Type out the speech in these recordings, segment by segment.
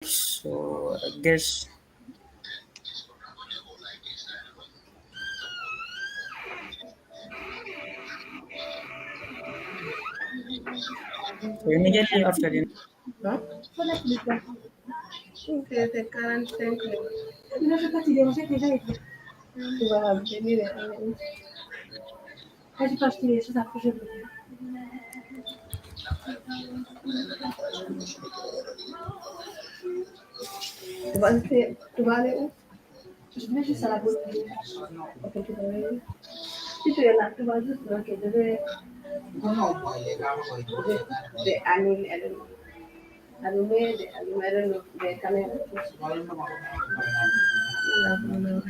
So I guess so immediately after the No? Okay, the current template. Wow, they need it. Tubale u? Okay, tubale. Itu ya nak tubale okay, jadi the anime, I don't know. Anime, the anime, I don't know. The camera. No.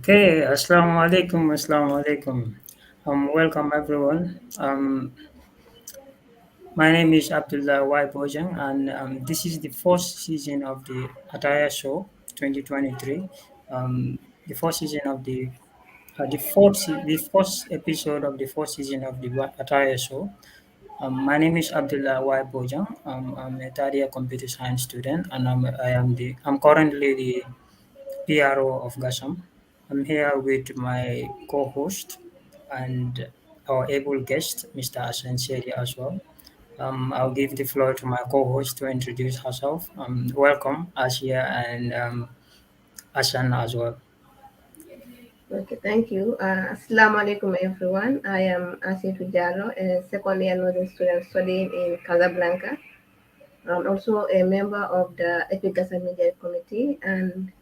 okay, assalamu alaikum. Welcome everyone. My name is Abdullah Y. Bojang, and this is the first season of the Attaya Show 2023. The first season of the first episode of the fourth season of the Attaya Show. My name is Abdullah Y. Bojang. I'm a third year computer science student, and I'm currently the PRO of GASAM. I'm here with my co-host and our able guest, Mr. Asan Seri as well. I'll give the floor to my co-host to introduce herself. Welcome, Asia and Asan as well. Okay, thank you. Assalamu alaikum, everyone. I am Asif Jallo, a second year nursing student studying in Casablanca. I'm also a member of the Efficacy Media Committee, and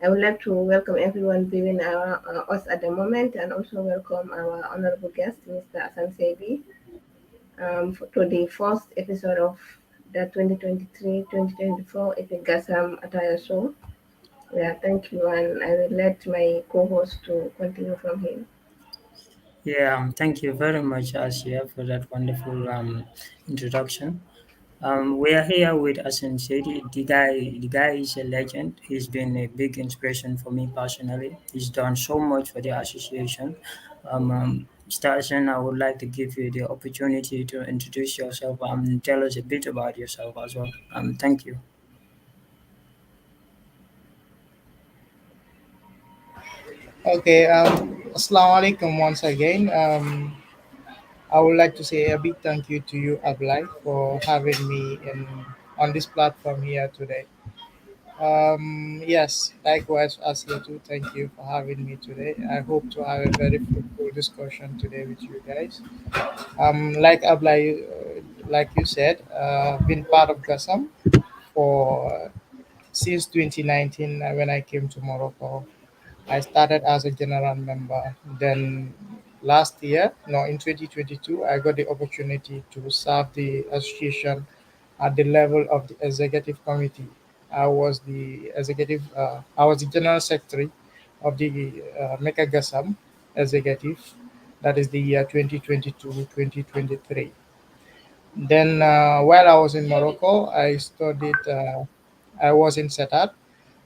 I would like to welcome everyone viewing us at the moment, and also welcome our honorable guest, Mr. Asan Sebi, to the first episode of the 2023-2024 Epic Gasam Attire Show. Yeah, thank you, and I will let my co-host to continue from here. Yeah, thank you very much, Asia, for that wonderful introduction. We are here with Asan Sedi. The guy is a legend. He's been a big inspiration for me personally. He's done so much for the association. Mr. Asan, I would like to give you the opportunity to introduce yourself and tell us a bit about yourself as well. Thank you. Okay, Assalamu alaikum once again. I would like to say a big thank you to you, Ablai, for having me on this platform here today. Yes, likewise, as you too, thank you for having me today. I hope to have a very fruitful discussion today with you guys. Like Ablai, like you said, been part of GASAM for since 2019 when I came to Morocco. I started as a general member. Then last year, no, in 2022, I got the opportunity to serve the association at the level of the executive committee. I was the general secretary of the Mecca Gassam executive. That is the year 2022-2023. Then, while I was in Morocco, I was in Setat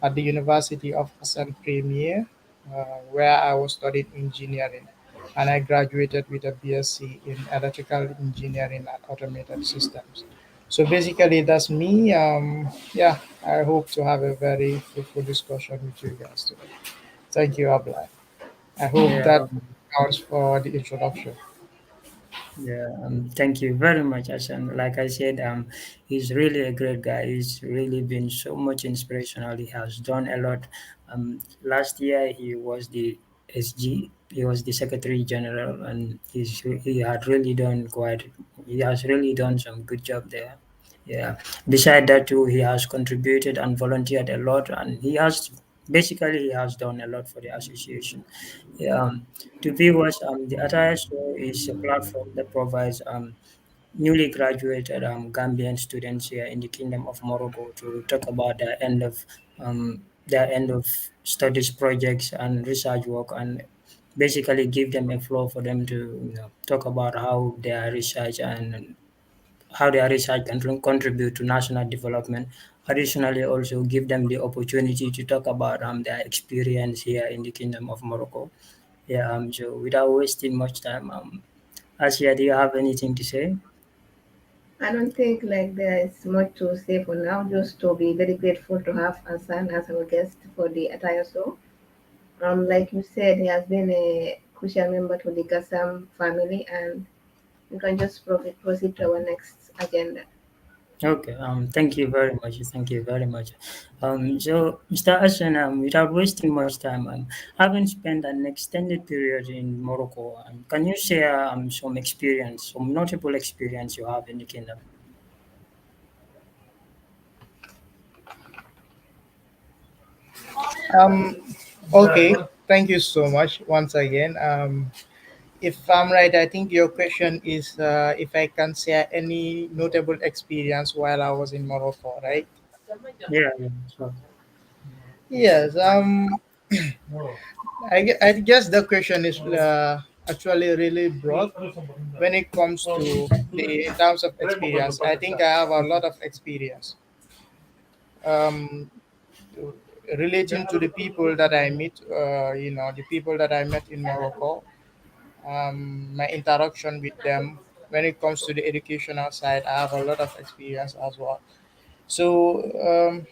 at the University of Hassan Premier, where I was studying engineering. And I graduated with a BSc in electrical engineering and automated systems. So basically, that's me. Yeah, I hope to have a very fruitful discussion with you guys today. Thank you, Abla. I hope Yeah, that counts for the introduction. yeah, thank you very much, Hassan. Like I said, he's really a great guy. He's really been so much inspirational. He has done a lot. Last year he was the SG. He was the Secretary General, and he had really done quite. He has really done some good job there. Yeah. Beside that too, he has contributed and volunteered a lot, and he has done a lot for the association. Yeah, to viewers, the Attaya Show is a platform that provides newly graduated Gambian students here in the Kingdom of Morocco to talk about their end of studies projects and research work, and basically give them a floor for them to talk about how their research can contribute to national development. Additionally, also give them the opportunity to talk about their experience here in the Kingdom of Morocco. Yeah, so without wasting much time, Asia, do you have anything to say? I don't think like there is much to say for now. Just to be very grateful to have Hassan as our guest for the Attaya Show. Like you said, he has been a crucial member to the Gassam family, and we can just proceed to our next agenda. Okay, thank you very much. Thank you very much. So, Mr. Ashan, without wasting much time, having spent an extended period in Morocco, can you share some experience, some notable experience you have in the kingdom? Um, okay, thank you so much once again. If I'm right, I think your question is if I can share any notable experience while I was in Morocco, right? Yeah, yeah, sure. Yes. I guess the question is actually really broad when it comes to the in terms of experience. I think I have a lot of experience um, relating to the people that I meet. The people that I met in Morocco. My interaction with them when it comes to the educational side, I have a lot of experience as well. So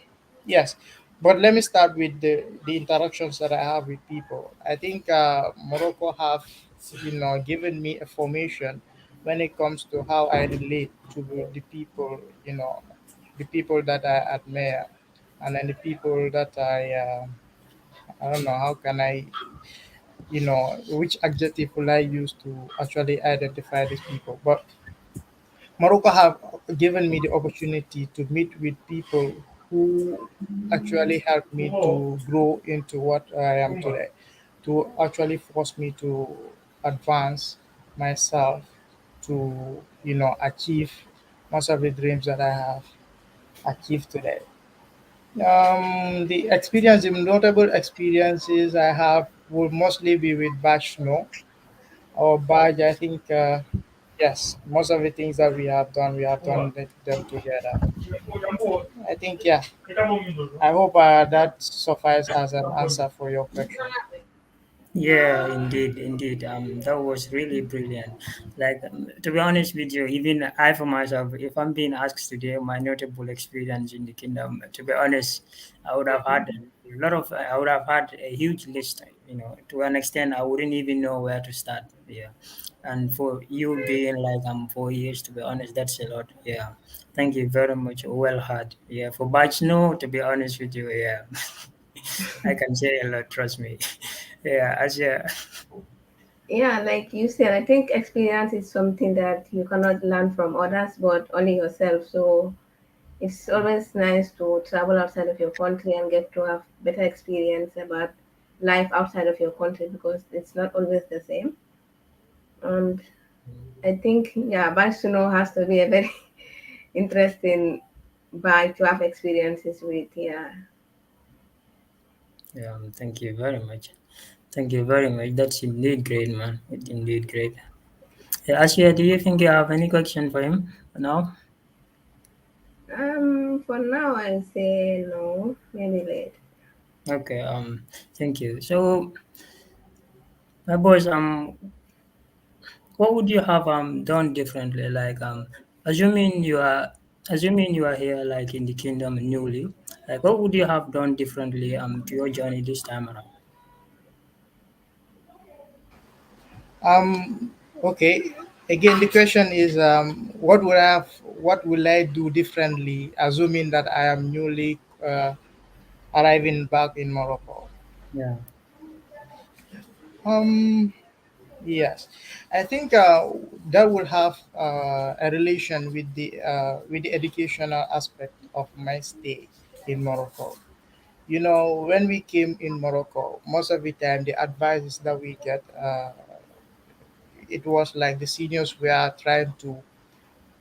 yes, but let me start with the interactions that I have with people. I think Morocco have given me a formation when it comes to how I relate to the people, the people that I admire, and then the people that I don't know how can I which adjective will I use to actually identify these people. But Morocco have given me the opportunity to meet with people who actually helped me to grow into what I am today, to actually force me to advance myself to achieve most of the dreams that I have achieved today. The notable experiences I have will mostly be with Bash Snow or Badge. I think yes, most of the things that we have done them together. I think yeah. I hope that suffices as an answer for your question. Yeah, indeed, indeed. That was really brilliant. Like, to be honest with you, even I for myself, if I'm being asked today my notable experience in the kingdom, to be honest, I would have had a huge list. To an extent, I wouldn't even know where to start. Yeah, and for you being like 4 years, to be honest, that's a lot. Yeah, thank you very much. Well had. Yeah, for batch no, to be honest with you, yeah. I can say a lot, trust me. Yeah, as yeah, Yeah, like you said, I think experience is something that you cannot learn from others, but only yourself. So it's always nice to travel outside of your country and get to have better experience about life outside of your country because it's not always the same. And I think, yeah, Barcelona has to be a very interesting by to have experiences with. Yeah. Yeah, thank you very much. Thank you very much. That's indeed great, man. It's indeed great. Yeah, Asia, do you think you have any question for him now? For now, I'll say no. Maybe late. Okay. Thank you. So, my boys, what would you have done differently? Like assuming you are assuming you are here like in the kingdom newly, like what would you have done differently to your journey this time around? Um, okay. Again, the question is, what will I do differently, assuming that I am newly arriving back in Morocco? Yeah. Um, yes, I think that will have a relation with the educational aspect of my stay in Morocco. You know, when we came in Morocco, most of the time the advices that we get, it was like the seniors were trying to,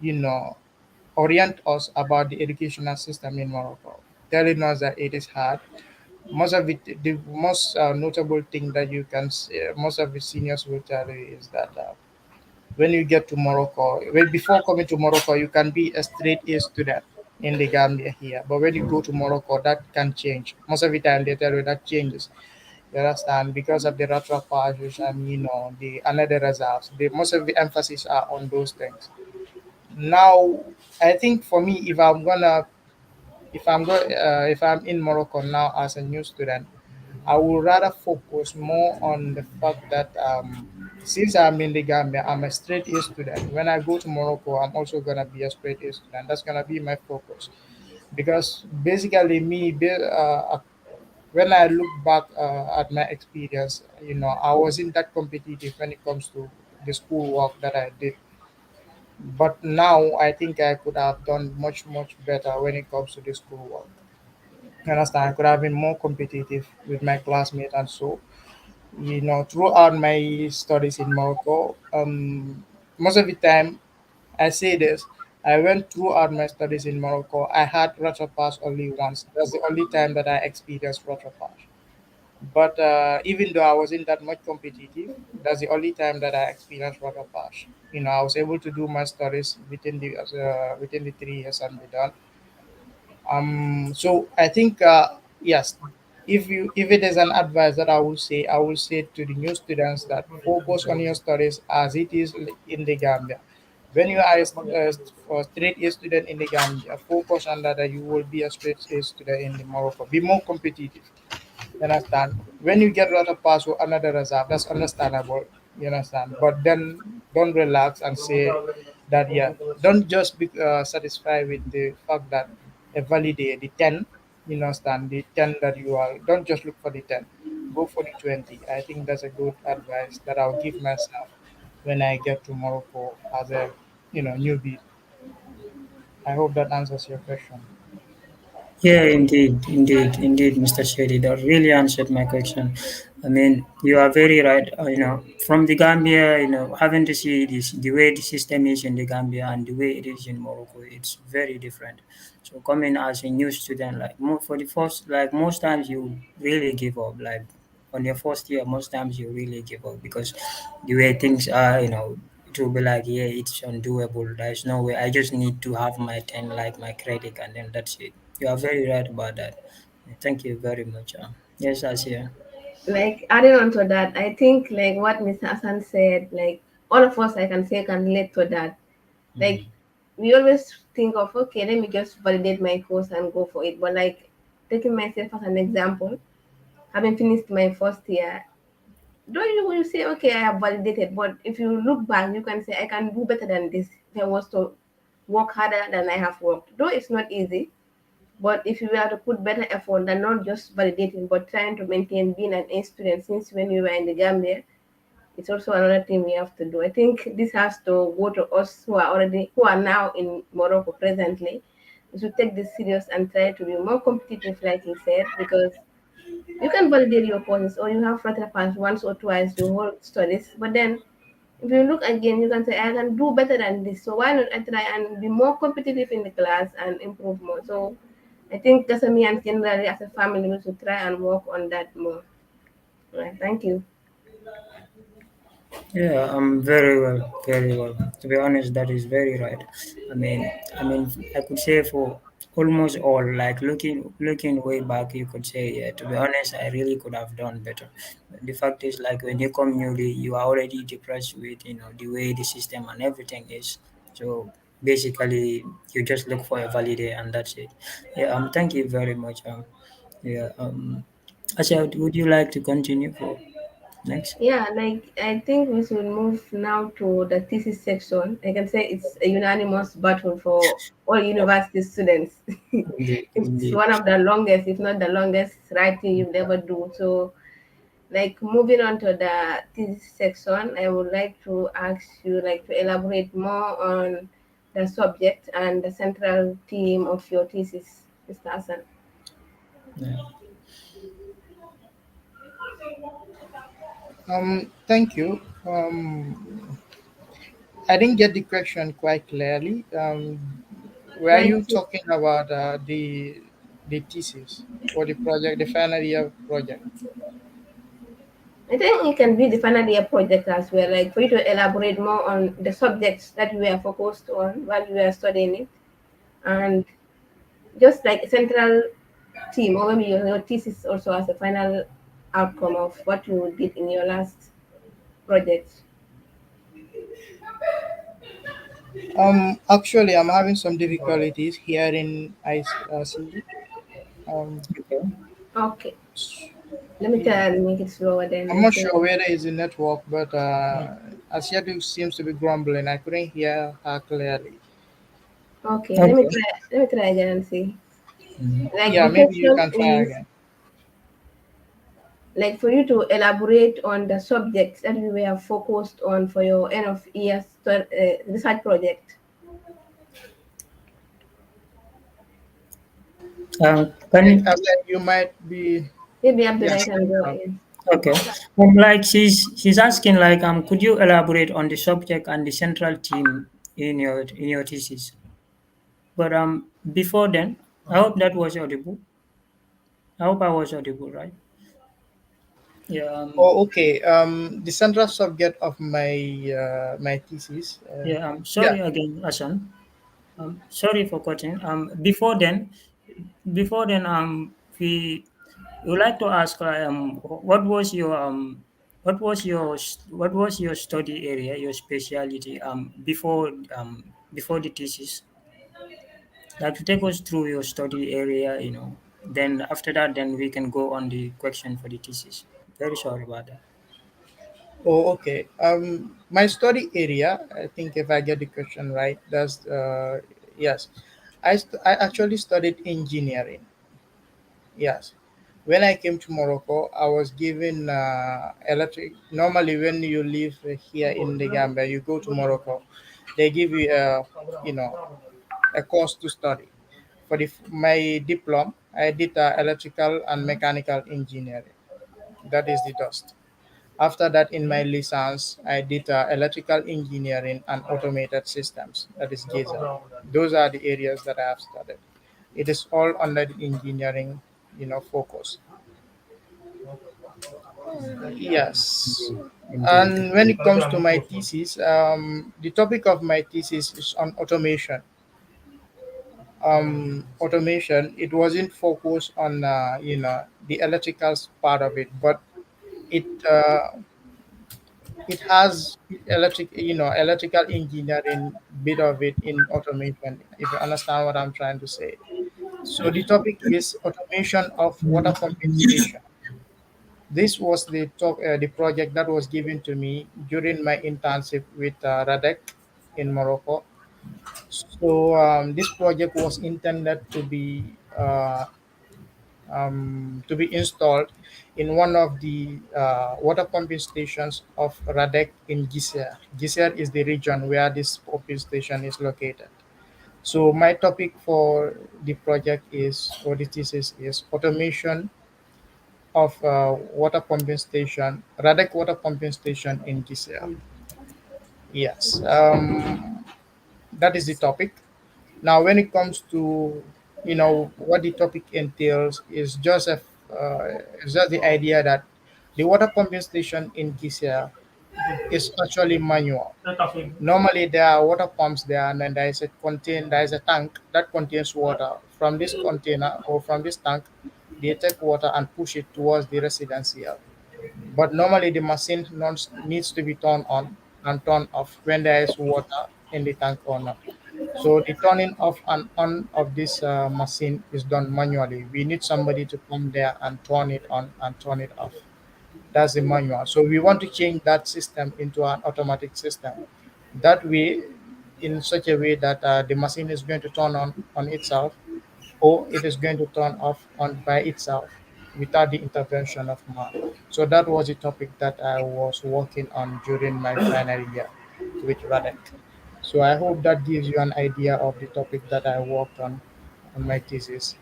you know, orient us about the educational system in Morocco, telling us that it is hard. Most of it, the most notable thing that you can see, most of the seniors will tell you is that when you get to Morocco, well, before coming to Morocco, you can be a straight A student in the Gambia here. But when you go to Morocco, that can change. Most of the time, they tell you that changes. You understand? Because of the retropage and, the another reserves. Most of the emphasis are on those things. Now, I think for me, if I'm in Morocco now as a new student, I would rather focus more on the fact that since I'm in the Gambia, I'm a straight A student. When I go to Morocco, I'm also gonna be a straight A student. That's gonna be my focus because basically when I look back at my experience, I wasn't that competitive when it comes to the schoolwork that I did. But now I think I could have done much, much better when it comes to the schoolwork. You understand? I could have been more competitive with my classmates and so. Throughout my studies in Morocco, most of the time I say this, I went throughout my studies in Morocco. I had Ratchapash only once. That's the only time that I experienced Ratchapash. But even though I wasn't that much competitive, that's the only time that I experienced Ratchapash. I was able to do my studies within the 3 years and be done. So I think yes, if it is an advice that I will say to the new students that focus on your studies as it is in the Gambia. When you are a straight A student in the Gambia, focus on that, you will be a straight A student in the Morocco. Be more competitive. You understand? When you get out of pass or another reserve, that's understandable. You understand? But then don't relax and say that, yeah, don't just be satisfied with the fact that a validate the 10, you understand, the 10 that you are, don't just look for the 10, go for the 20. I think that's a good advice that I'll give myself when I get to Morocco as a, newbie. I hope that answers your question. Yeah, indeed, Mr. Shady. That really answered my question. I mean, you are very right. From the Gambia, having to see this, the way the system is in the Gambia and the way it is in Morocco, it's very different. So coming as a new student, like for the first, like most times you really give up. Like on your first year, most times you really give up because the way things are, it will be like, yeah, it's undoable. There's no way. I just need to have my 10, like my credit, and then that's it. You are very right about that. Thank you very much. Yes, Asia. Like adding on to that, I think like what Mr. Hassan said, like all of us I can say can relate to that. Like Mm. we always think of okay, let me just validate my course and go for it. But like taking myself as an example, having finished my first year, don't you will say okay, I have validated, but if you look back, you can say I can do better than this if I was to work harder than I have worked. Though it's not easy, but if you were to put better effort than not just validating, but trying to maintain being an A student since when we were in the Gambia, it's also another thing we have to do. I think this has to go to us who are now in Morocco presently. We should take this serious and try to be more competitive, like he said, because you can validate your courses or you have further pass once or twice your whole studies, but then if you look again, you can say I can do better than this. So why not I try and be more competitive in the class and improve more? So I think that's me and generally as a family we should try and work on that more. Right, thank you. Yeah, very well, very well. To be honest, that is very right. I mean, I could say for almost all, like looking way back, you could say, yeah. To be honest, I really could have done better. But the fact is, like when you come newly, you are already depressed with the way the system and everything is. So basically, you just look for a validate, and that's it. Yeah. Thank you very much. Yeah. Asha, would you like to continue for next? Yeah, like I think we should move now to the thesis section. I can say it's a unanimous battle for all university students. Indeed, It's indeed. one of the longest, if not the longest, writing you'll ever do. So, like moving on to the thesis section, I would like to ask you like to elaborate more on the subject and the central theme of your thesis, Mr. Hassan. Yeah. Thank you. I didn't get the question quite clearly. Were Like you talking about the thesis or the project, the final year project? I think it can be the final year project as well, like for you to elaborate more on the subjects that you were focused on while you were studying it, and just like a central theme, or maybe your thesis also as a final outcome of what you did in your last project. Actually, I'm having some difficulties here in IC. Okay. Okay, S- let me try and make it slower then. I'm Let's not say, sure whether it's the network, but Mm. Asiatu seems to be grumbling. I couldn't hear her clearly. okay, Okay. let me try again and see. Mhm. Like Yeah, the maybe you question can try is again. like for you to elaborate on the subjects that you were focused on for your end of year research project. Can Okay, you, You might be. Maybe Yeah, Abdullah you can can go talk. in. okay. Like she's asking like could you elaborate on the subject and the central theme in your thesis? But before then, I hope that was audible. I hope I was audible, right? Yeah. Oh, okay. The central subject of my thesis. Yeah. Yeah. Sorry again, Asan. Sorry for cutting. We would like to ask, what was your study area, your specialty, before the thesis? Like to take us through your study area. Then after that, then we can go on the question for the thesis. Very sorry about that. Oh, okay. My study area. I think if I get the question right, that's yes. I actually studied engineering. Yes. When I came to Morocco, I was given electric. Normally, when you live here in the Gambia, you go to Morocco, they give you you know, a course to study. For my diploma, I did electrical and mechanical engineering. That is the dust. After that, in my license, I did electrical engineering and automated systems. That is GISA. Those are the areas that I have studied. It is all under the engineering, focus. Yes. Indeed. And when it comes to my thesis, the topic of my thesis is on automation. Automation, it wasn't focused on the electrical part of it, but it it has electrical engineering bit of it in automation, if you understand what I'm trying to say. So the topic is automation of water pumping station. This was the project that was given to me during my internship with Radek in Morocco. So this project was intended to be installed in one of the water pumping stations of Radek in Gisser. Gisser is the region where this pumping station is located. So my topic for the project is, or the thesis is, automation of water pumping station, Radek water pumping station in Gisser. Yes, that is the topic. Now, when it comes to what the topic entails is just the idea that the water pumping station in Gisia is actually manual. Normally, there are water pumps there, and then there is a tank that contains water. From this container or from this tank, they take water and push it towards the residential. But normally, the machine needs to be turned on and turned off when there is water in the tank or not. So the turning off and on of this machine is done manually. We need somebody to come there and turn it on and turn it off. That's the manual. So we want to change that system into an automatic system. That way, in such a way that the machine is going to turn on itself, or it is going to turn off on by itself without the intervention of man. So that was the topic that I was working on during my final year with Radek. So I hope that gives you an idea of the topic that I worked on my thesis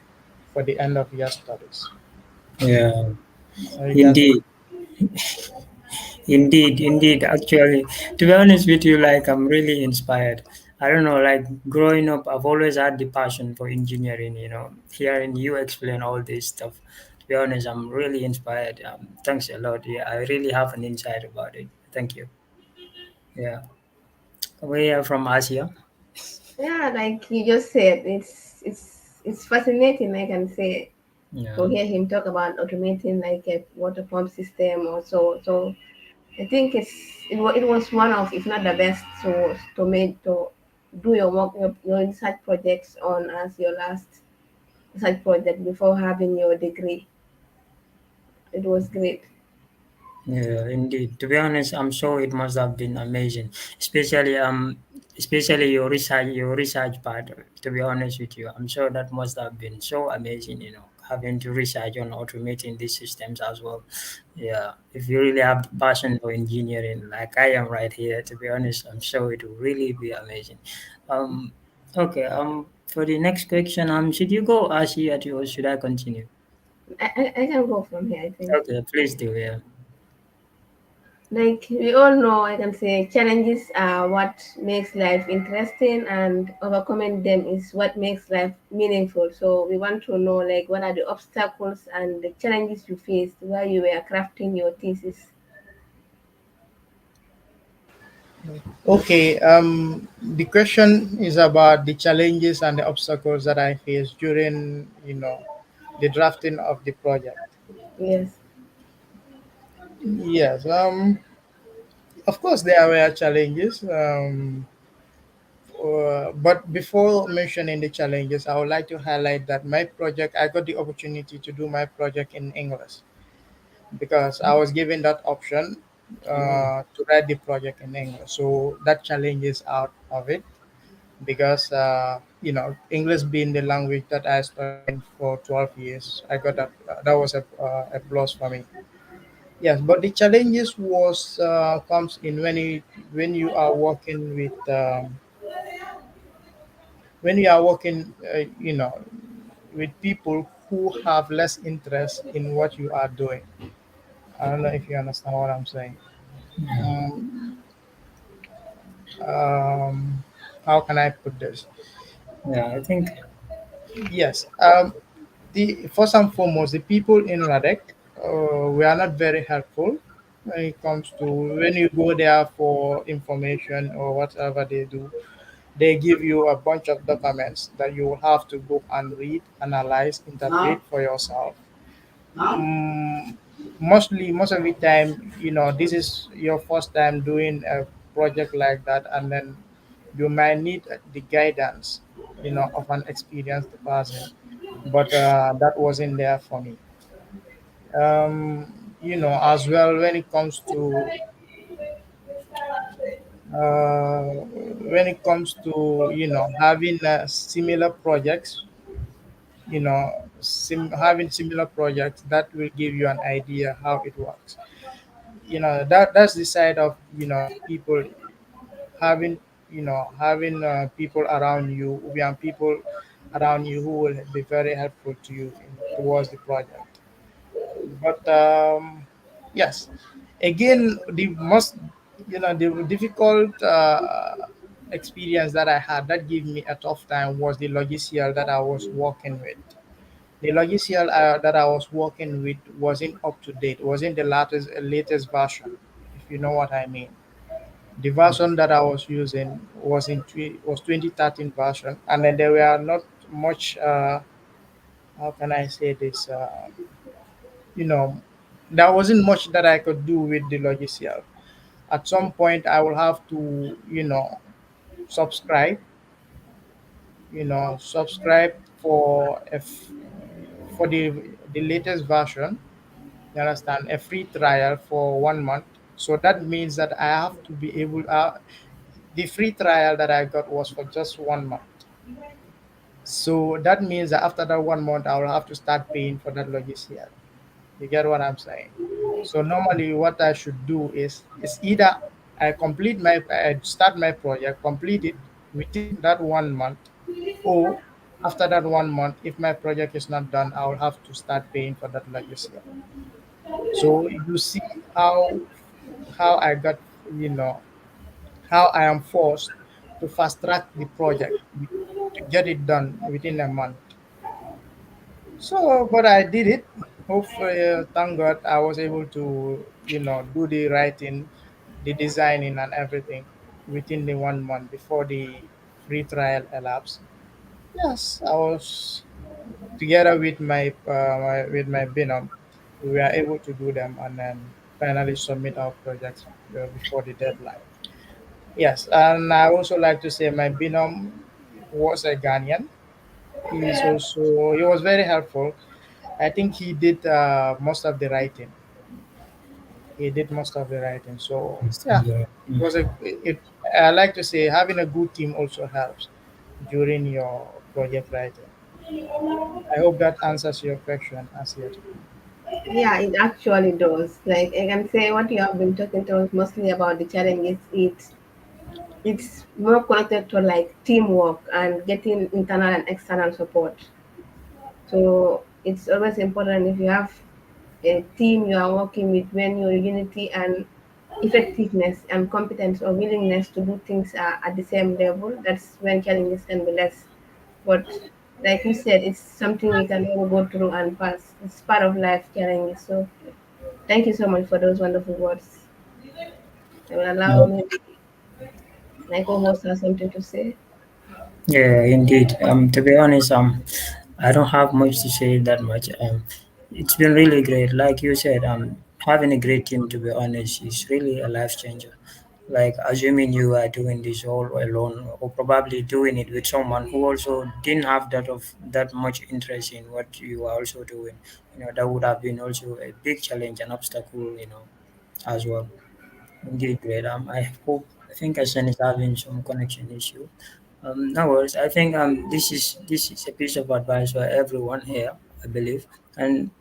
for the end of year studies. Yeah, Yes, indeed. Indeed, indeed. Actually, to be honest with you, like I'm really inspired. I don't know, like growing up, I've always had the passion for engineering. Hearing you explain all this stuff, to be honest, I'm really inspired. Thanks a lot. Yeah, I really have an insight about it. Thank you. Yeah, we are from Asia. Yeah, like you just said, it's fascinating. I can say to Yeah, hear him talk about automating like a water pump system or so. So I think it was one of, if not the best, to make to do your work, your research projects on as your last research project before having your degree. It was great. yeah, indeed. To be honest, I'm sure it must have been amazing, especially your research part. To be honest with you, I'm sure that must have been so amazing. Having to research on automating these systems as well. Yeah, if you really have the passion for engineering, like I am right here, to be honest, I'm sure it will really be amazing. Um, okay. For the next question, should you go, Ashi, or should I continue? I can go from here. I think. Okay, please do. Yeah. Like we all know, I can say challenges are what makes life interesting, and overcoming them is what makes life meaningful. So we want to know, like, what are the obstacles and the challenges you faced while you were crafting your thesis? okay. The question is about the challenges and the obstacles that I faced during, the drafting of the project. Yes. Yes. Of course, there were challenges. But before mentioning the challenges, I would like to highlight that my project, I got the opportunity to do my project in English because I was given that option to write the project in English. So that challenge is out of it because English being the language that I studied in for 12 years, I got that was a plus for me. Yes, but the challenges was comes in when you are working with when you are working with people who have less interest in what you are doing. I don't know if you understand what I'm saying. Yeah. um, um, how can I put this? Yeah, I think. Yes. The first and foremost, the people in Radek, we are not very helpful when it comes to when you go there for information or whatever they do. They give you a bunch of documents that you will have to go and read, analyze, interpret for yourself. Mm, most of the time, this is your first time doing a project like that, and then you might need the guidance, of an experienced person. But that wasn't there for me. As well when it comes to having similar projects, having similar projects that will give you an idea how it works. That's the side of people having people around you, young people around you who will be very helpful to you towards the project. But yes, again, the most the difficult experience that I had that gave me a tough time was the logiciel that I was working with. The logiciel that I was working with wasn't up to date, wasn't the latest version, if you know what I mean. The version that I was using was 2013 version, and then there were not much. How can I say this? You know, there wasn't much that I could do with the logiciel. At some point, I will have to, subscribe. Subscribe for the latest version. You understand? A free trial for 1 month. So that means that I have to be able. The free trial that I got was for just 1 month. So that means that after that 1 month, I will have to start paying for that logiciel. You get what I'm saying? So normally, what I should do is either I start my project, complete it within that 1 month, or after that 1 month, if my project is not done, I will have to start paying for that logiciel. So you see how I got, you know, how I am forced to fast track the project to get it done within a month. So, but I did it. Hopefully, thank God, I was able to, do the writing, the designing, and everything within the 1 month before the free trial elapsed. Yes, I was together with my binom. We were able to do them and then finally submit our projects before the deadline. Yes, and I also like to say my binom was a Ghanaian. He was very helpful. I think he did most of the writing. He did most of the writing. So yeah, Yeah. it was a. It. I like to say having a good team also helps during your project writing. I hope that answers your question, Asiat. Yeah, it actually does. Like I can say, what you have been talking to us mostly about the challenges. It's more connected to like teamwork and getting internal and external support. So it's always important if you have a team you are working with, when your unity and effectiveness and competence or willingness to do things are at the same level, that's when challenges can be less. But like you said, it's something we can all go through and pass. It's part of life challenges. So thank you so much for those wonderful words. I will allow maybe my co-host has something to say. Yeah, indeed. To be honest, I don't have much to say that much. It's been really great. Like you said, having a great team, to be honest, is really a life changer. Like assuming you are doing this all alone, or probably doing it with someone who also didn't have that much interest in what you are also doing, that would have been also a big challenge and obstacle, as well. Indeed, great. I think Hassan is having some connection issue. No worries. I think this is a piece of advice for everyone here, I believe. And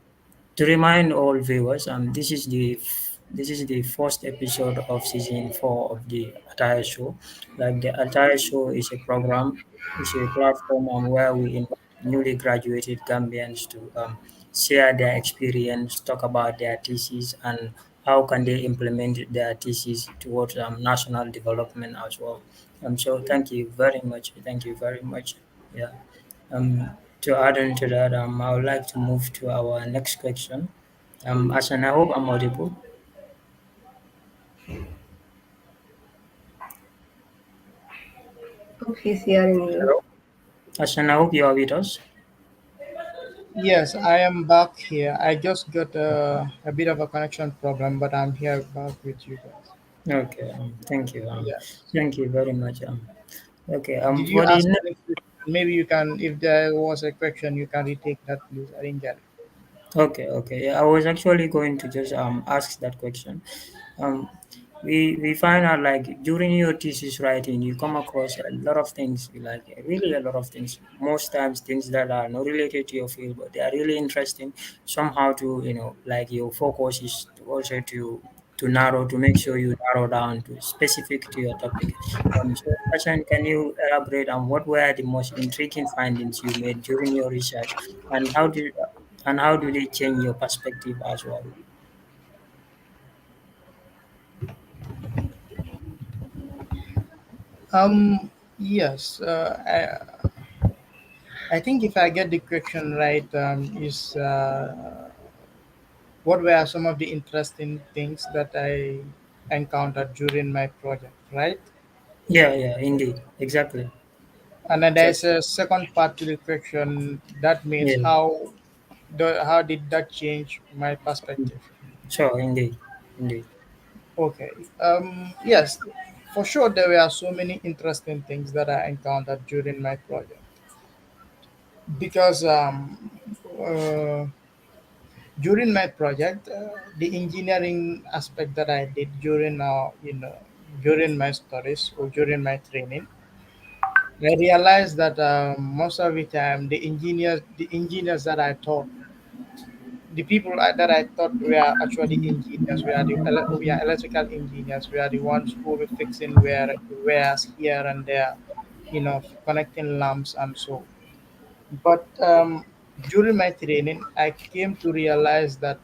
to remind all viewers, this is the first episode of season 4 of the Attire Show. Like the Attire Show is a program, is a platform where we invite newly graduated Gambians to share their experience, talk about their thesis, and how can they implement their thesis towards national development as well. So thank you very much. Thank you very much. Yeah. To add on to that, I would like to move to our next question. Ashan, I hope I'm audible. Hope he's hearing you. Hello? Ashan, I hope you are with us. Yes, I am back here. I just got a bit of a connection problem, but I'm here back with you guys. Okay, thank you. Yes. Thank you very much. Okay, Did you for the ask next. any question? Maybe you can, if there was a question, you can retake that, please. I didn't get it. Okay, okay. Yeah, I was actually going to just ask that question. Um, we find out like during your thesis writing, you come across a lot of things, like really a lot of things. Most times, things that are not related to your field, but they are really interesting. Somehow to like your focus is to also to narrow to make sure you narrow down to specific to your topic. So, Hassan, can you elaborate on what were the most intriguing findings you made during your research, and how do they change your perspective as well? Yes. I think if I get the question right, is what were some of the interesting things that I encountered during my project, right? Yeah, yeah, indeed, exactly. And then Exactly. there's a second part to the question that means Yeah, how did that change my perspective? sure, indeed, indeed. Okay. Yes, for sure there were so many interesting things that I encountered during my project because uh, during my project, the engineering aspect that I did during during my studies or during my training, I realized that most of the time the engineers that I taught, the people that I thought were actually engineers, we are electrical engineers, we are the ones who were fixing wares here and there, connecting lamps and so. But during my training, I came to realize that.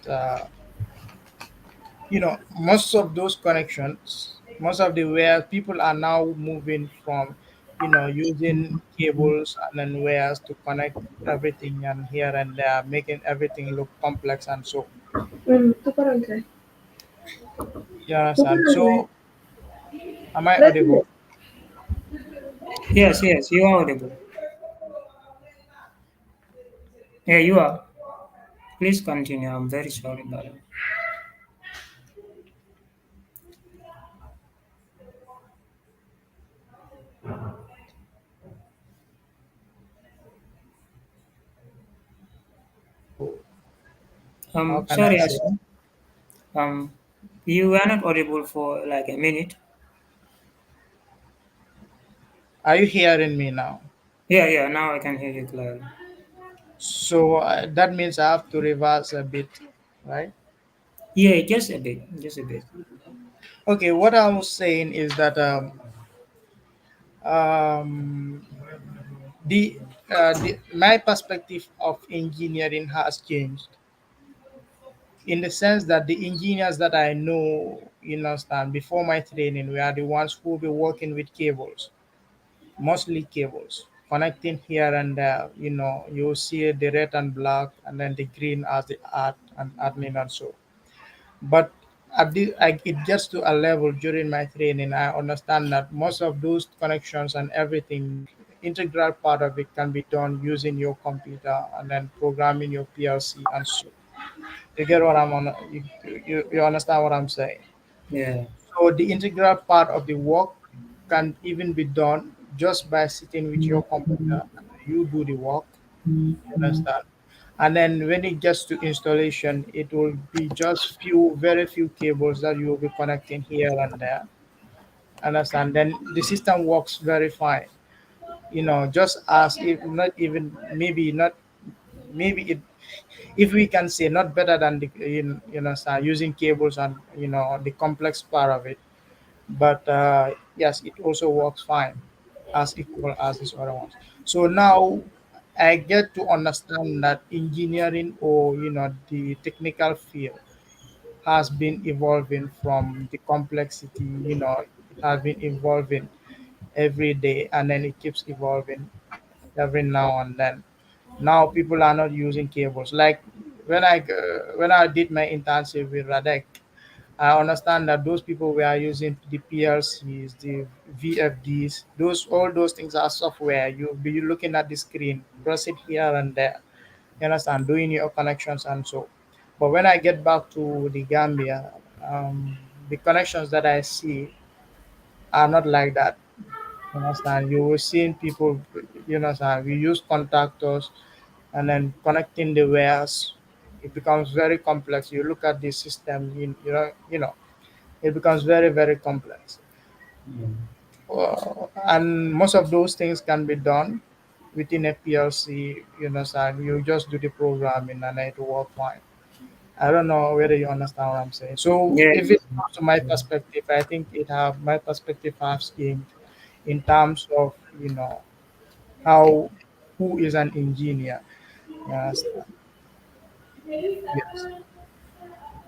Most of those connections, most of the where people are now moving from using cables and then wires to connect everything and here and there, making everything look complex and so. Tukarante. You understand? Tukarante. So am I Let's do audible? it. Yes, yes, you are audible. Yeah, you are. Please continue. I'm very sorry about it. How can I Sorry, say? Asha. Um, you were not audible for like a minute. Are you hearing me now? Yeah, yeah. Now I can hear you clearly. So that means I have to reverse a bit, right? Yeah, just a bit, just a bit. Okay, what I was saying is that um, my perspective of engineering has changed in the sense that the engineers that I know, understand, before my training, we are the ones who will be working with cables, mostly cables, connecting here and there. You see the red and black, and then the green as the art and admin and so. But it gets to a level during my training, I understand that most of those connections and everything, integral part of it can be done using your computer and then programming your PLC and so. You get what I'm on? You understand what I'm saying? Yeah. So the integral part of the work can even be done just by sitting with your computer. You do the work. You understand? And then when it gets to installation, it will be just very few cables that you will be connecting here and there. Understand? Then the system works very fine. Just as if not even maybe not maybe it if we can say not better than the using cables and the complex part of it, but yes, it also works fine as equal as these other ones. So now I get to understand that engineering or the technical field has been evolving from the complexity. It has been evolving every day, and then it keeps evolving every now and then. Now people are not using cables. Like when I did my internship with Radek, I understand that those people were using the PLCs, the VFDs. All those things are software. You'll be looking at the screen, press it here and there. You understand, doing your connections and so. But when I get back to the Gambia, the connections that I see are not like that. You understand? You will see people. You understand? We use contactors and then connecting the wires. It becomes very complex. You look at the system. It becomes very very complex. And most of those things can be done within a PLC. You just do the programming and it will work fine. I don't know whether you understand what I'm saying. So Yeah. if it comes to my perspective, I think it have my perspective has changed in terms of how who is an engineer. You understand? Yes.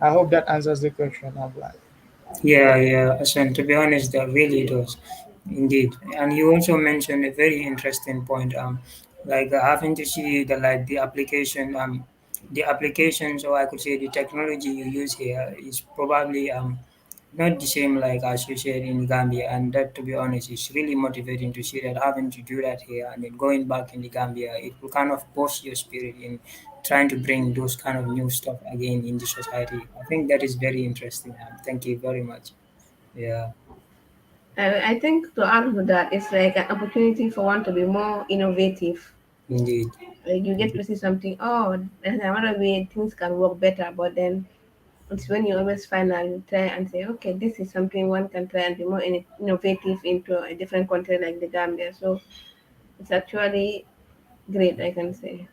I hope that answers the question. I'm like, Yeah, yeah. And to be honest, that really does. Indeed, and you also mentioned a very interesting point. Like having to see the application, the applications, or I could say the technology you use here is probably not the same like as you said in Gambia, and that to be honest is really motivating to see that having to do that here and then going back in the Gambia, it will kind of boost your spirit in trying to bring those kind of new stuff again in the society. I think that is very interesting. Thank you very much. Yeah, I think to add to that, it's like an opportunity for one to be more innovative. indeed. Like you get to see something, oh, there's another way things can work better, but then it's when you always find out, you try and say, okay, this is something one can try and be more innovative into a different country like the Gambia. So it's actually great, I can say.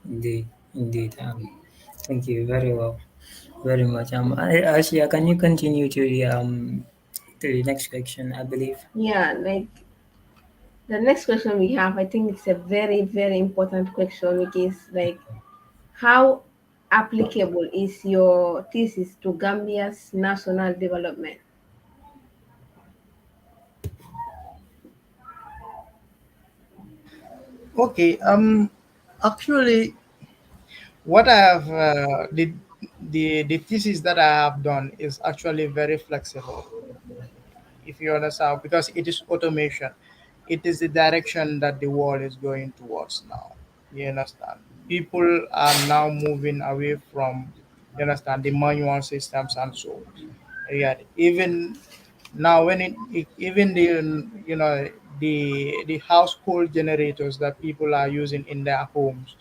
Indeed, indeed. Thank you very well, very much. Asia, can you continue to the next section? I believe. Yeah, like the next question we have, I think it's a very, very important question, which is like, how applicable is your thesis to Gambia's national development? Okay. Actually, what I have the thesis that I have done is actually very flexible, if you understand, because it is automation. It is the direction that the world is going towards now. You understand? People are now moving away from, you understand, the manual systems and so. Yeah, even now when even the, the household generators that people are using in their homes,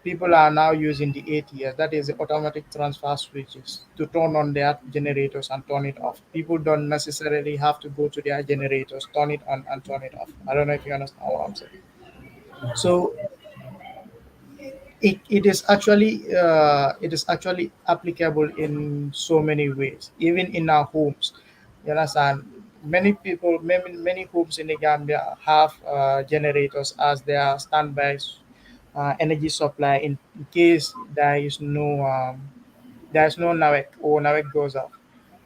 people are now using the ATS, that is the automatic transfer switches, to turn on their generators and turn it off. People don't necessarily have to go to their generators, turn it on and turn it off. I don't know if you understand what I'm saying. So it is actually applicable in so many ways, even in our homes. You understand? Many homes in the Gambia have generators as their standby energy supply in case there is no NAWEC or NAWEC goes off.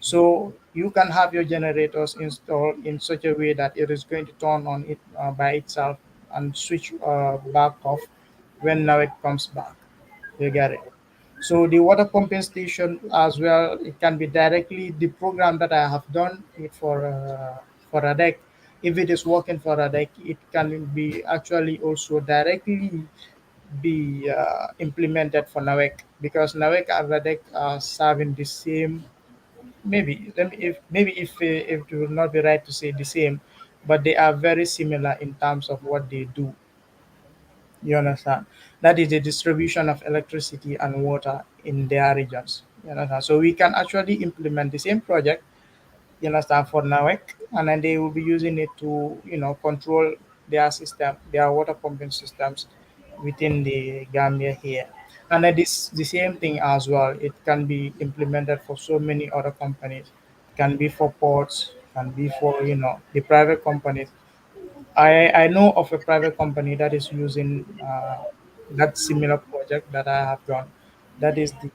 So you can have your generators installed in such a way that it is going to turn on it by itself and switch back off when NAWEC comes back. You get it. So the water pumping station as well, it can be directly the program that I have done it for a deck. If it is working for a deck, it can be actually also directly be implemented for NAWEC, because NAWEC and RADEC are serving the same. Maybe let me if it will not be right to say the same, but they are very similar in terms of what they do. You understand? That is the distribution of electricity and water in their regions. You understand? So we can actually implement the same project, you understand, for NAWEC, and then they will be using it to, control their system, their water pumping systems within the Gambia here. And then this the same thing as well. It can be implemented for so many other companies. Can be for ports, can be for, the private companies. I know of a private company that is using that similar project that I have done. That is the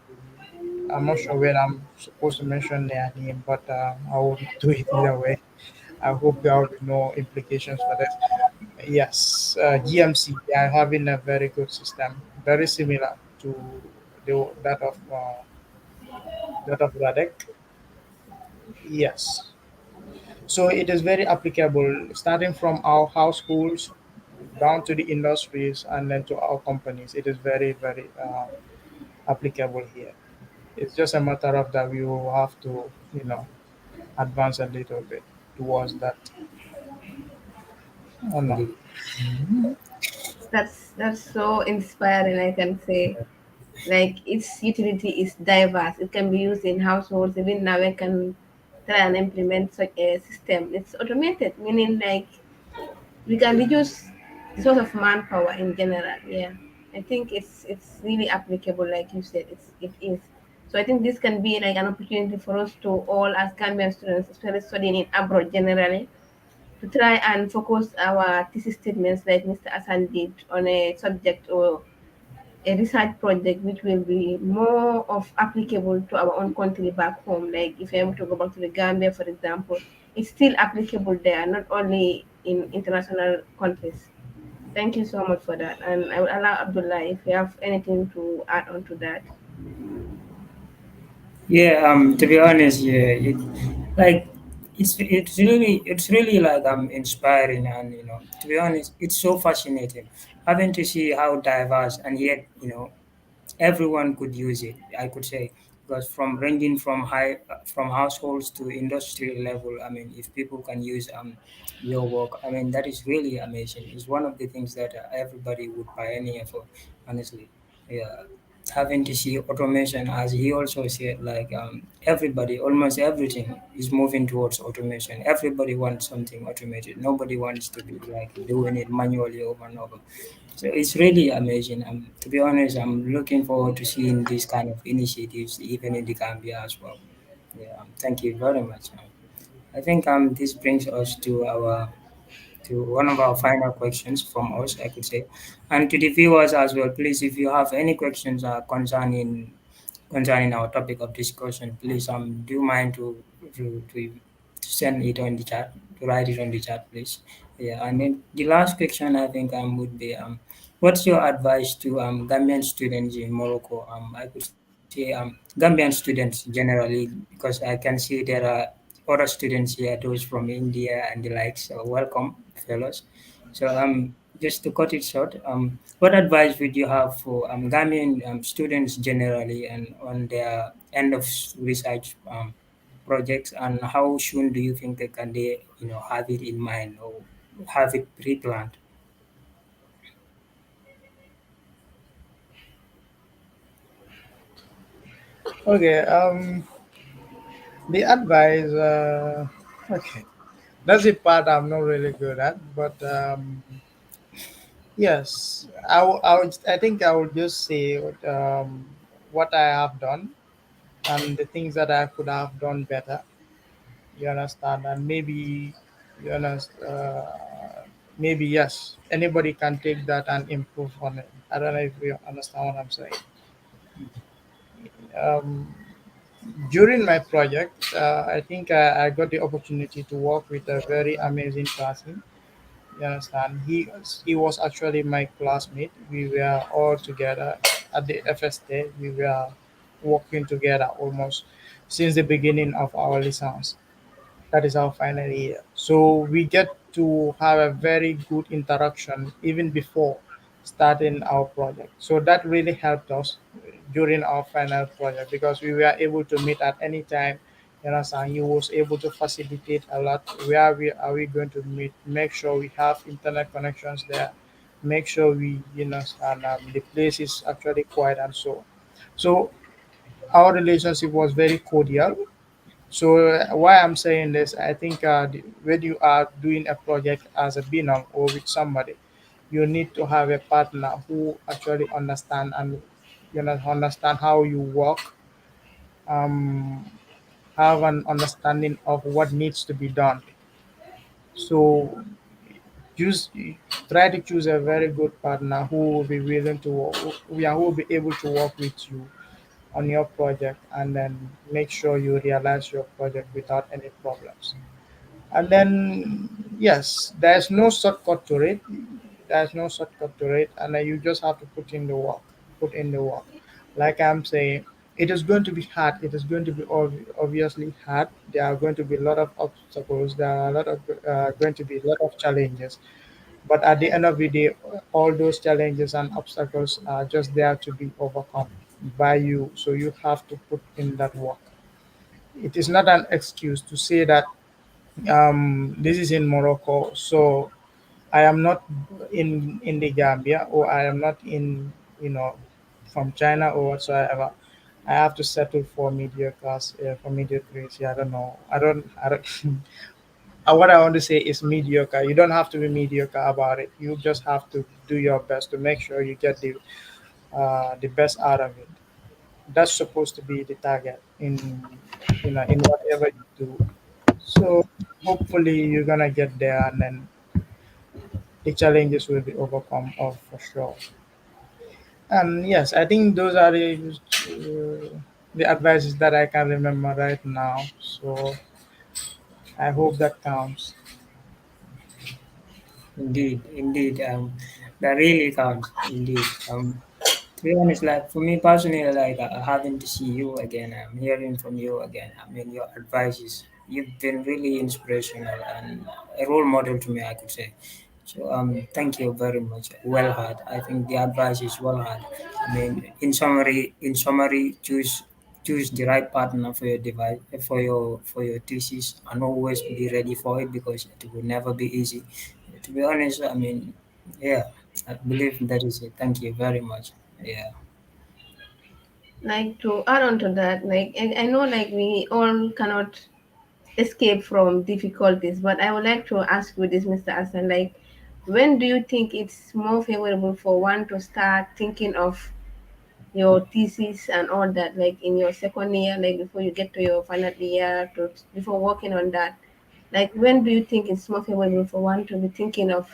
I'm not sure whether I'm supposed to mention their name, but I will do it either way. I hope there will be no implications for this. Yes, GMC, they are having a very good system, very similar to that of Radek. Yes, so it is very applicable, starting from our households down to the industries and then to our companies. It is very, very applicable here. It's just a matter of that we will have to, advance a little bit towards that. Oh no. Indeed. That's so inspiring, I can say. Like its utility is diverse. It can be used in households. Even now, we can try and implement such a system. It's automated, meaning like we can reduce the source of manpower in general. Yeah, I think it's really applicable, like you said. It is. So I think this can be like an opportunity for us to all as Gambian students, especially studying in abroad generally, to try and focus our thesis statements like Mr. Asan did on a subject or a research project which will be more of applicable to our own country back home. Like if I want to go back to the Gambia, for example, it's still applicable there, not only in international countries. Thank you so much for that. And I will allow Abdullah if you have anything to add on to that. Yeah, to be honest, yeah, like it's really like inspiring, and to be honest, it's so fascinating having to see how diverse, and yet everyone could use it, I could say, because from ranging from households to industrial level. I mean, if people can use your work, I mean, that is really amazing. It's one of the things that everybody would pioneer for, honestly. Yeah, having to see automation, as he also said, like everybody, almost everything is moving towards automation. Everybody wants something automated. Nobody wants to be like doing it manually over and over. So it's really amazing. To be honest, I'm looking forward to seeing these kind of initiatives even in the Gambia as well. Yeah, thank you very much. I think this brings us to one of our final questions from us, I could say, and to the viewers as well. Please, if you have any questions concerning our topic of discussion, please do mind to send it on the chat, to write it on the chat, please. Yeah, and then the last question I think would be what's your advice to Gambian students in Morocco? I could say Gambian students generally, because I can see there are other students here, those from India and the likes. So welcome, fellows. So just to cut it short, what advice would you have for Gambian students generally and on their end of research projects, and how soon do you think can they have it in mind or have it pre-planned? Okay. The advice. Okay, that's the part I'm not really good at, but yes, I think I would just say what I have done and the things that I could have done better. You understand? And maybe you understand. Maybe yes, anybody can take that and improve on it. I don't know if you understand what I'm saying. Um, During my project, I think I got the opportunity to work with a very amazing person. You understand? He was actually my classmate. We were all together at the FST. We were working together almost since the beginning of our license. That is our final year. So we get to have a very good interaction even before starting our project. So that really helped us during our final project because we were able to meet at any time. You know, so he was able to facilitate a lot. Where we going to meet? Make sure we have internet connections there. Make sure we, and the place is actually quiet and so. So our relationship was very cordial. So why I'm saying this, I think when you are doing a project as a binam or with somebody, you need to have a partner who actually understand and understand how you work, um, have an understanding of what needs to be done. So choose try to choose a very good partner who will be willing to work, who will be able to work with you on your project, and then make sure you realize your project without any problems. And then, yes, there's no shortcut to it. There's no shortcut to it, and then you just have to put in the work. Put in the work. Like I'm saying, it is going to be hard. It is going to be obviously hard. There are going to be a lot of obstacles. There are a lot of going to be a lot of challenges. But at the end of the day, all those challenges and obstacles are just there to be overcome by you. So you have to put in that work. It is not an excuse to say that this is in Morocco, so I am not in the Gambia, or I am not in from China or whatsoever. I have to settle for mediocrity. I don't know. I don't. What I want to say is mediocre. You don't have to be mediocre about it. You just have to do your best to make sure you get the best out of it. That's supposed to be the target in whatever you do. So hopefully you're gonna get there, and then the challenges will be overcome of for sure. And yes, I think those are the advices that I can remember right now. So I hope that counts. Indeed, indeed. That really counts. Indeed. To be honest, like for me personally, like having to see you again, hearing from you again. I mean, your advices. You've been really inspirational and a role model to me, I could say. So thank you very much. Well had. I think the advice is well had. I mean, in summary, choose the right partner for your device for your thesis, and always be ready for it because it will never be easy. To be honest, I mean, yeah, I believe that is it. Thank you very much. Yeah. Like to add on to that, like I know like we all cannot escape from difficulties, but I would like to ask you this, Mr. Hassan, like when do you think it's more favorable for one to start thinking of your thesis and all that, like in your second year, like before you get to your final year, to before working on that? Like when do you think it's more favorable for one to be thinking of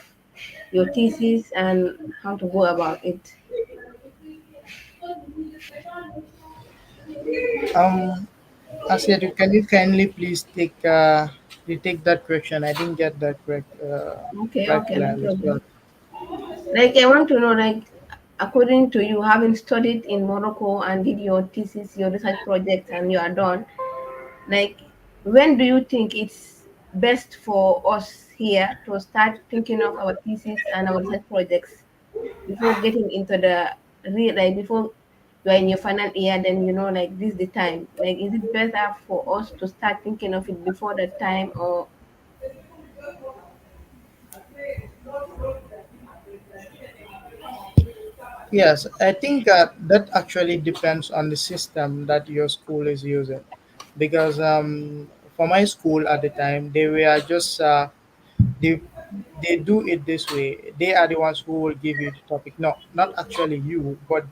your thesis and how to go about it? Um, Asya, can you kindly please take that question? I didn't get that Okay, quite okay, no clearly. So, problem. Like I want to know, like according to you, having studied in Morocco and did your thesis, your research project, and you are done, like when do you think it's best for us here to start thinking of our thesis and our research projects before getting into the real, like before you are in your final year, then you know like this is the time. Like is it better for us to start thinking of it before that time, or yes, I think that actually depends on the system that your school is using. Because for my school at the time, they were just they they do it this way. They are the ones who will give you the topic. No, not actually you, but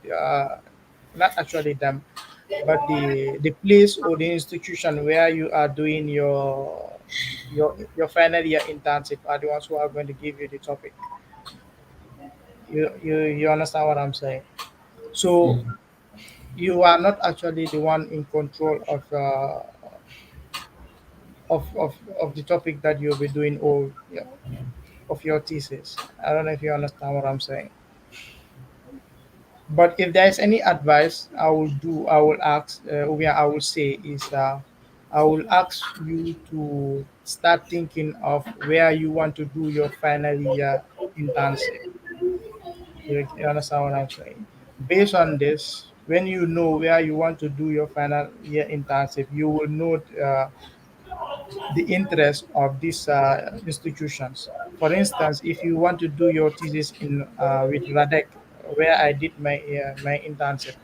not actually them, but the place or the institution where you are doing your final year internship are the ones who are going to give you the topic. You understand what I'm saying? So Mm. you are not actually the one in control of the topic that you'll be doing, or yeah, of your thesis. I don't know if you understand what I'm saying. But if there is any advice I will ask, yeah, I will say is I will ask you to start thinking of where you want to do your final year internship. You understand what I'm saying? Based on this, when you know where you want to do your final year internship, you will know the interest of these institutions. For instance, if you want to do your thesis in with Radek, where I did my internship,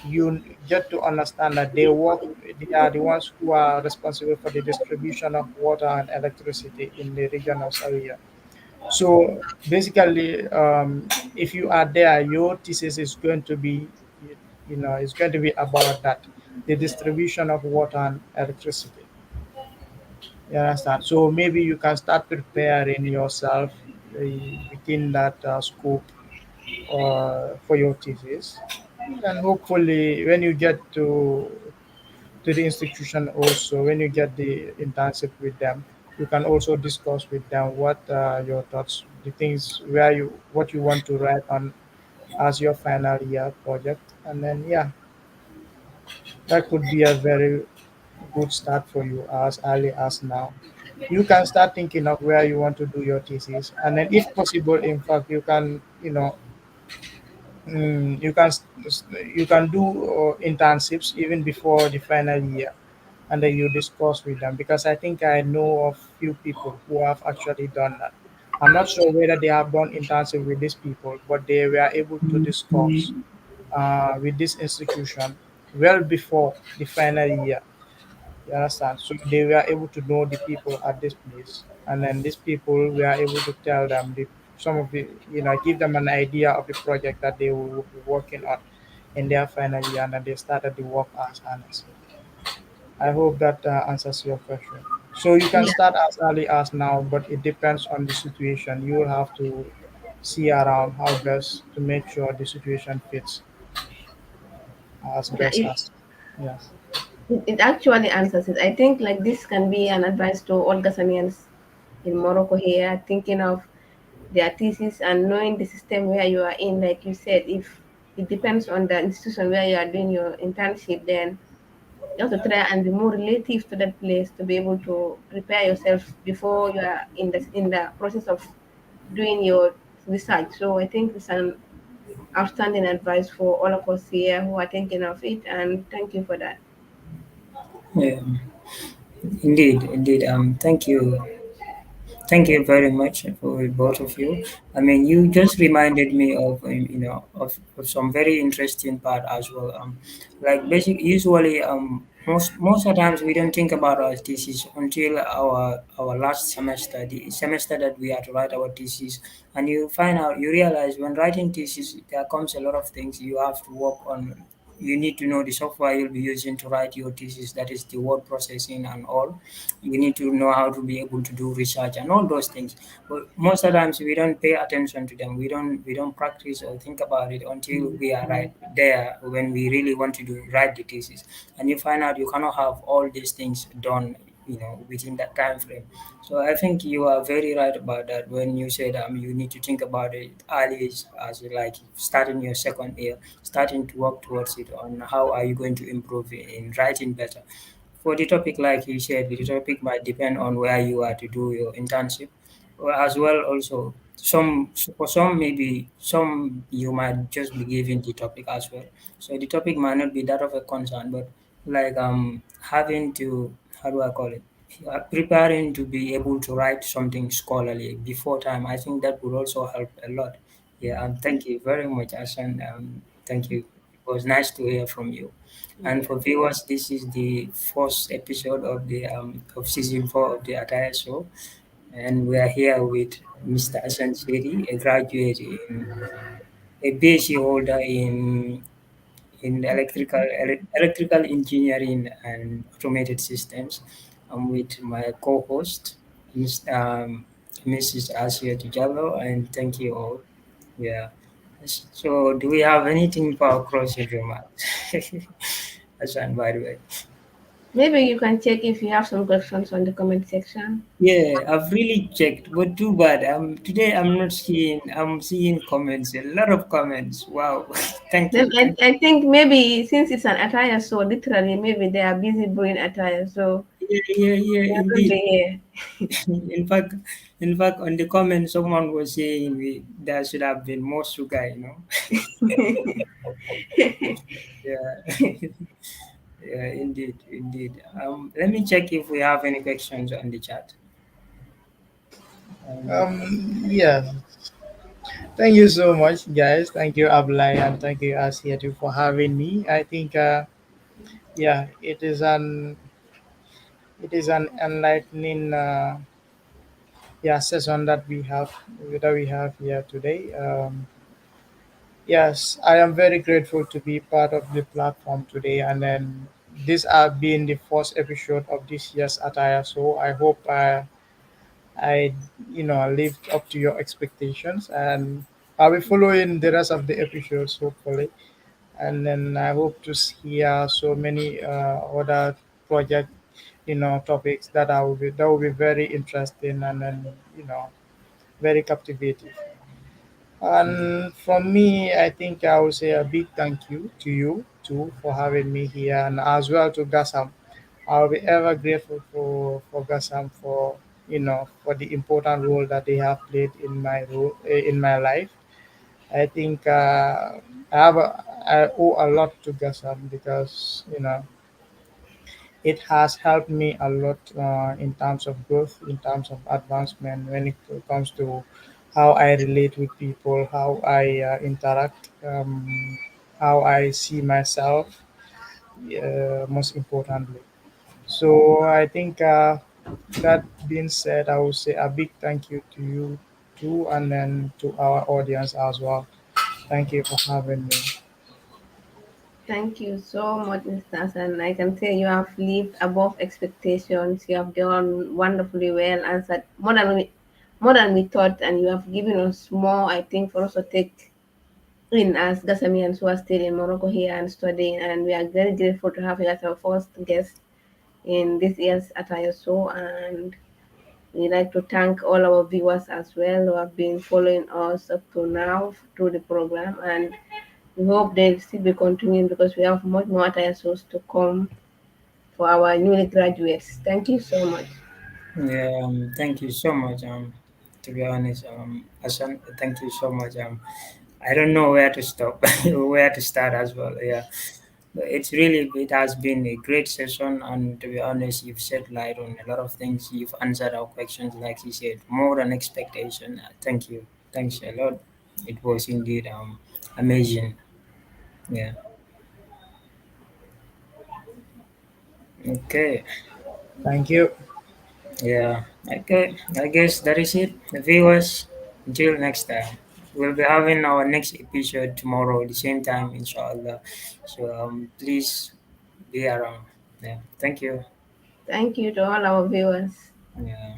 you get to understand that they are the ones who are responsible for the distribution of water and electricity in the region of Saria. So basically, if you are there, your thesis is going to be, it's going to be about that, the distribution of water and electricity. You understand? So maybe you can start preparing yourself within that scope for your thesis, and hopefully, when you get to the institution, also when you get the internship with them, you can also discuss with them what your thoughts, the things where you what you want to write on as your final year project, and then yeah, that could be a very good start for you as early as now. You can start thinking of where you want to do your thesis, and then if possible, in fact, you can, you can do internships even before the final year, and then you discuss with them, because I think I know of few people who have actually done that. I'm not sure whether they have done internship with these people, but they were able to discuss with this institution well before the final year. You understand? So they were able to know the people at this place, and then these people were able to tell them some of the, give them an idea of the project that they will be working on in their final year, and then they started the work as honestly. I hope that answers your question. So you can yeah, start as early as now, but it depends on the situation. You will have to see around how best to make sure the situation fits as Yeah, best as. Yes. it actually answers it. I think like this can be an advice to all Ghanaians in Morocco here, thinking of their thesis and knowing the system where you are in. Like you said, if it depends on the institution where you are doing your internship, then you have to try and be more relative to that place to be able to prepare yourself before you are in the process of doing your research. So I think it's an outstanding advice for all of us here who are thinking of it, and thank you for that. Yeah, indeed, indeed. Thank you. Thank you very much for both of you. I mean, you just reminded me of of some very interesting part as well. Like usually most of the times we don't think about our thesis until our last semester, the semester that we have to write our thesis, and you realize when writing thesis there comes a lot of things you have to work on. You need to know the software you'll be using to write your thesis, that is the word processing and all. You need to know how to be able to do research and all those things. But most of the times we don't pay attention to them. We don't practice or think about it until we are right there when we really want to do write the thesis. And you find out you cannot have all these things done, within that time frame. So I think you are very right about that when you said you need to think about it early, as like starting your second year, starting to work towards it on how are you going to improve in writing better. For the topic, like you said, the topic might depend on where you are to do your internship, or as well. Also, for some maybe some you might just be given the topic as well. So the topic might not be that of a concern, but like having to, how do I call it? Preparing to be able to write something scholarly before time. I think that would also help a lot. Yeah, thank you very much, Asan. Thank you. It was nice to hear from you. And Yeah. for viewers, this is the first episode of the of season 4 of the Attaya Show, and we are here with Mr. Asan Seri, a graduate in a PhD holder in electrical engineering and automated systems. I'm with my co-host, Mrs. Asia Tujalo, and thank you all. Yeah. So, do we have anything for our closing remarks? Asan, by the way. Maybe you can check if you have some questions on the comment section. Yeah, I've really checked, but too bad. Today I'm not seeing. I'm seeing comments, a lot of comments. Wow, thank Then you, I, thank I think maybe since it's an attire, so literally maybe they are busy brewing attire, so you. Yeah, yeah, yeah, they are not indeed. here. In fact, on the comment, someone was saying there should have been more sugar. Yeah, yeah, indeed, indeed. Let me check if we have any questions on the chat. Um, Yeah. Thank you so much, guys. Thank you, Ablai, and thank you, Asia, too, for having me. I think, yeah, it is an enlightening, yeah, session that we have here today. Yes, I am very grateful to be part of the platform today, and then this has been the first episode of this year's Attire Show. I hope I lived up to your expectations, and I'll be following the rest of the episodes hopefully. And then I hope to hear so many other project topics that will be very interesting, and then very captivating. And from me, I think I will say a big thank you to you too for having me here, and as well to Gasam. I'll be ever grateful for Gasam for the important role that they have played in my life. I think I owe a lot to Gasam because it has helped me a lot in terms of growth, in terms of advancement when it comes to how I relate with people, how I interact, how I see myself, most importantly. So I think that being said, I will say a big thank you to you too, and then to our audience as well. Thank you for having me. Thank you so much, Mr. Hassan. I can say you have lived above expectations. You have done wonderfully well, answered more than we thought, and you have given us more, I think, for us to take in as Gasamians who are still in Morocco here and studying. And we are very grateful to have you as our first guest in this year's Attaya Show. And we like to thank all our viewers as well who have been following us up to now through the program. And we hope they'll still be continuing because we have much more Attaya shows to come for our newly graduates. Thank you so much. Yeah, thank you so much. To be honest, Hassan, thank you so much. I don't know where to stop, where to start as well. Yeah, but it has been a great session, and to be honest, you've shed light on a lot of things. You've answered our questions, like you said, more than expectation. Thank you, thanks a lot. It was indeed amazing. Yeah. Okay. Thank you. Yeah. Okay. I guess that is it. The viewers, until next time. We'll be having our next episode tomorrow at the same time, inshallah. So please be around. Yeah. Thank you. Thank you to all our viewers. Yeah.